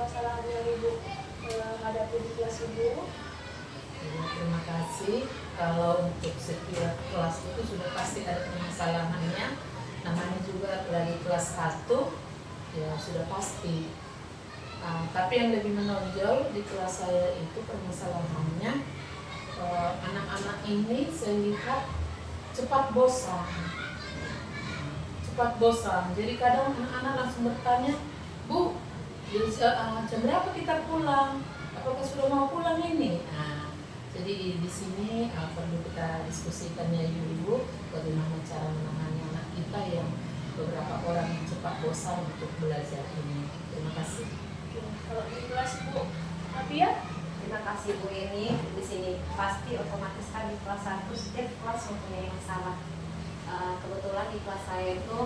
permasalahan yang Ibu hadapi di kelas Ibu? Terima kasih. Kalau untuk setiap kelas itu sudah pasti ada permasalahannya. Namanya juga lagi kelas 1, ya sudah pasti. Tapi yang lebih menonjol di kelas saya itu permasalahannya anak-anak ini saya lihat cepat bosan. Jadi kadang anak-anak langsung bertanya, Bu, jam berapa kita pulang? Apakah sudah mau pulang ini? Jadi di sini perlu kita diskusikan ya ibu-ibu, bagaimana cara menangani anak kita yang beberapa orang yang cepat bosan untuk belajar ini. Terima kasih. Kalau di kelas Bu Abia? Terima kasih Bu Eni. Di sini pasti otomatis kan di kelas 1 setiap kelas mempunyai masalah. Kebetulan di kelas saya itu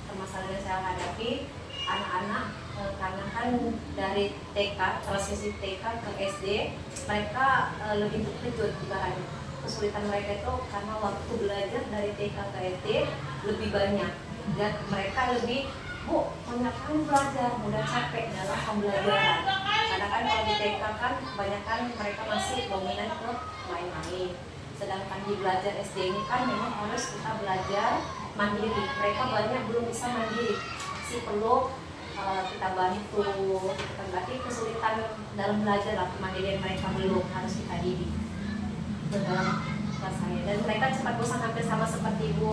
permasalahan yang saya hadapi anak-anak karena kan dari TK, transisi TK ke SD mereka lebih terkejut ibaratnya. Kesulitan mereka itu karena waktu belajar dari TK ke SD lebih banyak dan mereka lebih banyak kan belajar, mudah capek dalam pembelajaran. Karena kan kalau di TK kan kebanyakan mereka masih dominan ke main-main. Sedangkan di belajar SD ini kan memang harus kita belajar mandiri. Mereka banyak belum bisa mandiri, masih perlu kita bantu. Kita berarti kesulitan dalam belajar lah, kemandirian mereka belum harus kita didik dalam kelas saya. Dan mereka cepat bosan hampir sama seperti Ibu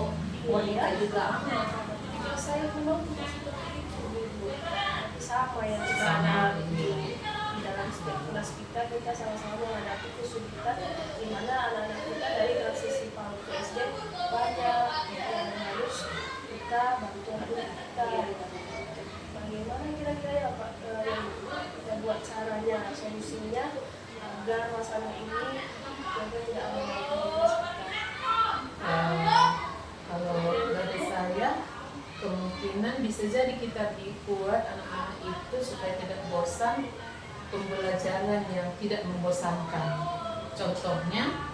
Monika juga. Kalau saya belum tidak seperti itu Ibu. Siapa yang kita Sama, hadapi iya. di dalam setiap kelas kita sama-sama menghadapi kesulitan di mana anak-anak kita dari transisi PAUD ke SD banyak yang harus kita bantu kita. Bagaimana kira-kira ya Pak yang kita buat caranya, solusinya agar masalah ini tidak ada lagi di kelas kita? Kalau dari saya, kemungkinan bisa jadi kita buat anak-anak itu supaya tidak bosan, pembelajaran yang tidak membosankan. Contohnya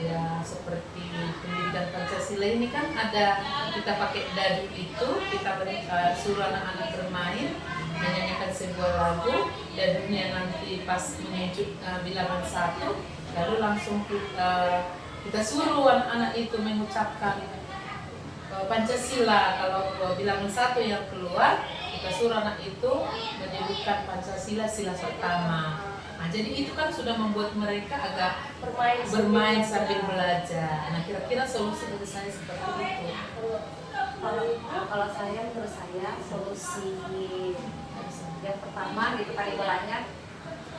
ya seperti pendidikan Pancasila ini kan ada, kita pakai dadu itu, kita suruh anak-anak bermain, menyanyikan sebuah lagu, dadunya nanti pas menuju bilangan 1, lalu langsung kita suruh anak-anak itu mengucapkan Pancasila. Kalau bilangan 1 yang keluar, kita suruh anak itu menyebutkan Pancasila sila pertama. Jadi itu kan sudah membuat mereka agak bermain sambil belajar. Nah, kira-kira solusi dari saya seperti itu. Kalau saya, menurut saya solusi yang pertama gitu kan ibaratnya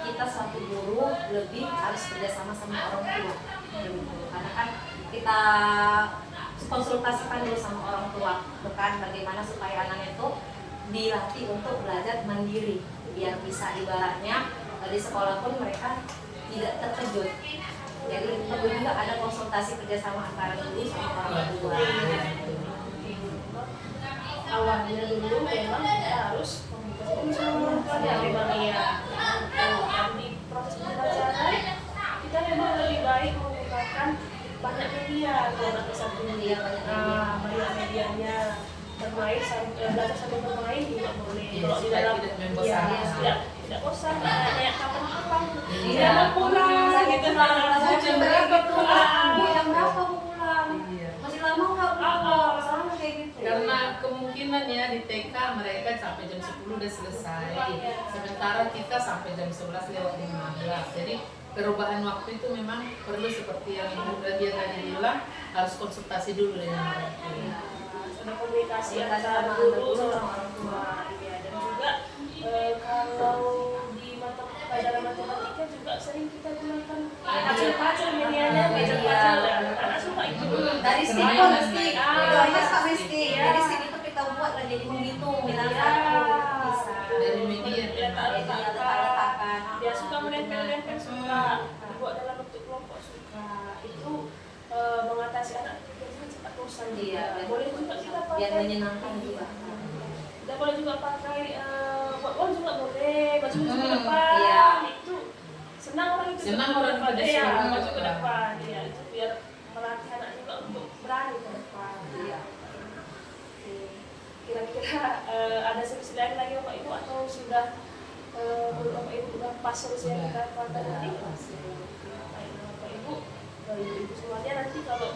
kita satu guru lebih harus kerjasama sama orang tua. Karena kan kita konsultasikan dulu sama orang tua, bukan bagaimana supaya anak itu dilatih untuk belajar mandiri, biar bisa ibaratnya di sekolah pun mereka tidak terkejut. Jadi perlu juga ada konsultasi kerjasama antara guru sama orang tua. Awalnya dulu memang kita harus komunikasi sama orang tua ya memang ya. Di proses pembelajaran kita memang lebih baik menggunakan banyak media, kalau satu media banyak medianya. Bermain belajar sambil bermain juga boleh. Kalau di dalam tidak bosan, kayak kapan-kapan dia mau pulang gitu, jam berapa pulang, Jam berapa mau pulang? Masih lama nggak pulang? Sama kayak gitu. Karena kemungkinan ya di TK mereka sampai jam 10 udah selesai, sementara kita sampai jam 11 lewat 15. Jadi perubahan waktu itu memang perlu seperti yang Ibu Radia tadi bilang, harus konsultasi dulu dengan orang tua. Ada komunikasi antara guru sama orang tua, ya. Dan juga kalau di pelajaran matematika juga sering kita gunakan pacul-pacul medianya, pacul-pacul ya. Anak suka itu. Dari stick ke stick, videonya sampai stick. Jadi stick itu kita buat lah jadi menghitung bilangan satu bisa. Dari media letak-letakan. Dia suka menempel-nempel, suka dibuat dalam bentuk kelompok, suka. Itu mengatasi anak cepat bosan. Iya. Boleh juga kita pakai. Biar menyenangkan juga. Kita boleh juga pakai buat juga boleh, baju ke depan. Iya. Itu senang orang itu. Senang orang itu ya, disuruh baju ke depan. Ya, itu biar melatih anak juga untuk berani ke depan. Iya. Kira-kira ada solusi lain lagi Bapak Ibu atau sudah menurut Bapak Ibu udah pas solusi yang kita keluarkan Udah nanti. pas ya. Bapak Ibu, ibu semuanya nanti kalau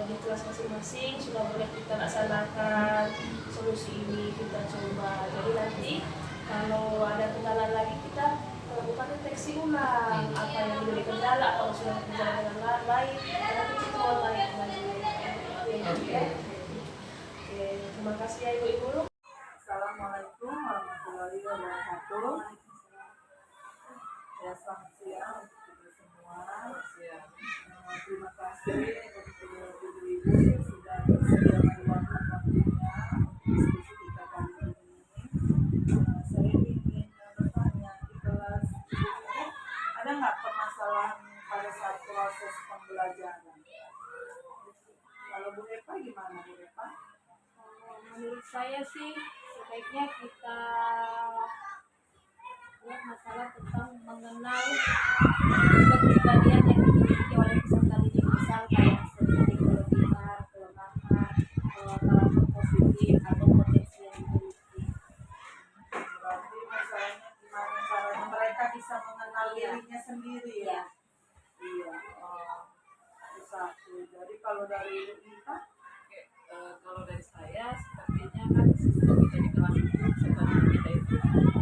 di kelas masing-masing sudah boleh kita laksanakan solusi ini, kita coba. Jadi nanti kalau ada kendala lagi kita melakukan deteksi ulang apa yang menjadi kendala. Kalau sudah kendala dengan lain, nanti kita mulai kembali. Oke. Oke, terima kasih ya ibu-ibu. Assalamualaikum warahmatullahi wabarakatuh. Ya, selamat siang untuk kita semua. Terima kasih untuk ibu-ibu yang sudah bersedia meluangkan waktunya untuk diskusi kita kali ini. Saya ingin bertanya di kelas ini, ada nggak permasalahan pada saat proses pembelajaran? Kalau Bu Eva gimana, Bu Eva? Menurut saya sih sebaiknya kita buat masalah tentang mengenal kepribadian yang dimiliki oleh peserta didik, misal kayak seperti kelebihan, kelemahan, karakter positif atau potensi yang dimiliki. Berarti masalahnya gimana caranya mereka bisa mengenal dirinya sendiri ya? Iya. Itu satu. Jadi kalau dari Ibu Ita, Kalau dari saya sepertinya kan siswa kita di kelas itu seperti kita itu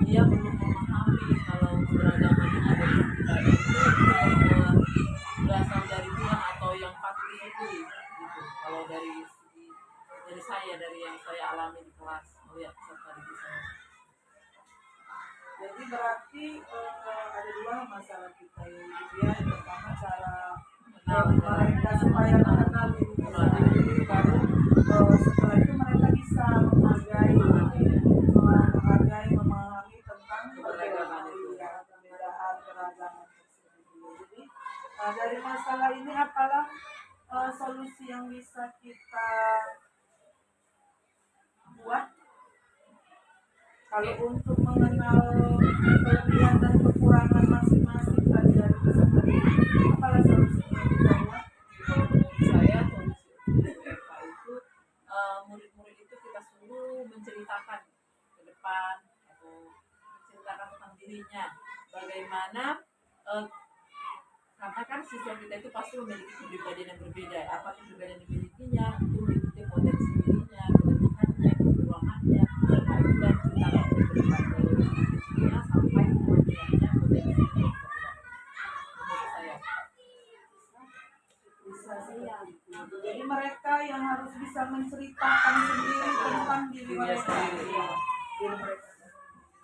dia belum memahami kalau keberagaman yang ada di kita itu berasal dari Tuhan atau yang pasti itu gitu. Kalau dari saya dari yang saya alami di kelas melihat peserta didik saya. jadi berarti ada dua masalah kita ini. Dia yang pertama cara mereka supaya mengenal dirinya sendiri, baru setelah itu mereka bisa menghargai, memahami tentang perbedaan keragaman tersebut. Jadi dari masalah ini apalah solusi yang bisa kita buat kalau untuk mengenal kelebihan dan kekurangan masing-masing tadi dari peserta didik, apalah solusinya yang kita buat? Kalau menurut saya solusi UFA itu murid-murid itu kita suruh menceritakan ke depan atau menceritakan tentang dirinya bagaimana karena kan siswa kita itu pasti memiliki kepribadian yang berbeda. Apa kepribadian yang dimilikinya itu mengikuti potensi dirinya, kelebihannya, kekurangannya. Nah itu dan ceritakan ke depan dari dirinya sampai kelebihannya, potensinya. Menurut saya. Bisa seperti itu. Jadi mereka yang harus bisa menceritakan sendiri tentang diri mereka. Diri mereka.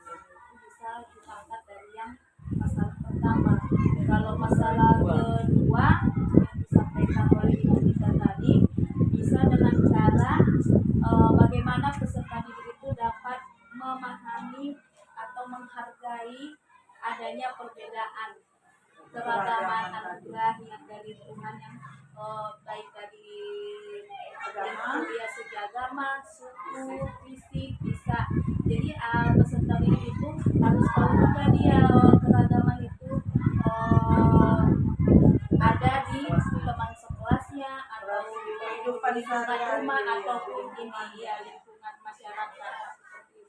Itu bisa kita angkat dari yang masalah pertama. Kalau masalah kedua yang disampaikan oleh Ibu Ita tadi, bisa dengan cara bagaimana peserta didik itu dapat memahami atau menghargai adanya perbedaan keragaman anugerah yang dari Tuhan yang baik dari segi agama, suku, fisik bisa. Jadi peserta didik itu harus tahu juga dia keragaman itu ada di teman sekelasnya atau di lingkungan rumah ataupun ini ya lingkungan masyarakat seperti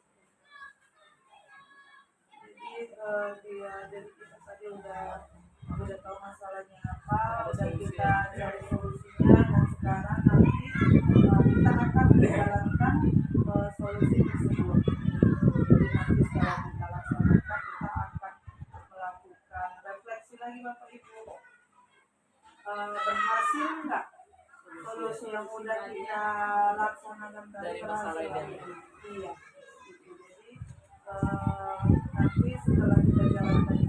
itu. Jadi kita tadi udah tahu masalahnya apa, udah kita cari solusinya, dan sekarang nanti kita akan menjalankan solusi tersebut. Jadi nanti setelah kita laksanakan, kita akan melakukan refleksi lagi Bapak Ibu. Berhasil nggak solusi yang udah kita laksanakan Dari masalah ini? Iya. Jadi nanti setelah kita jalankan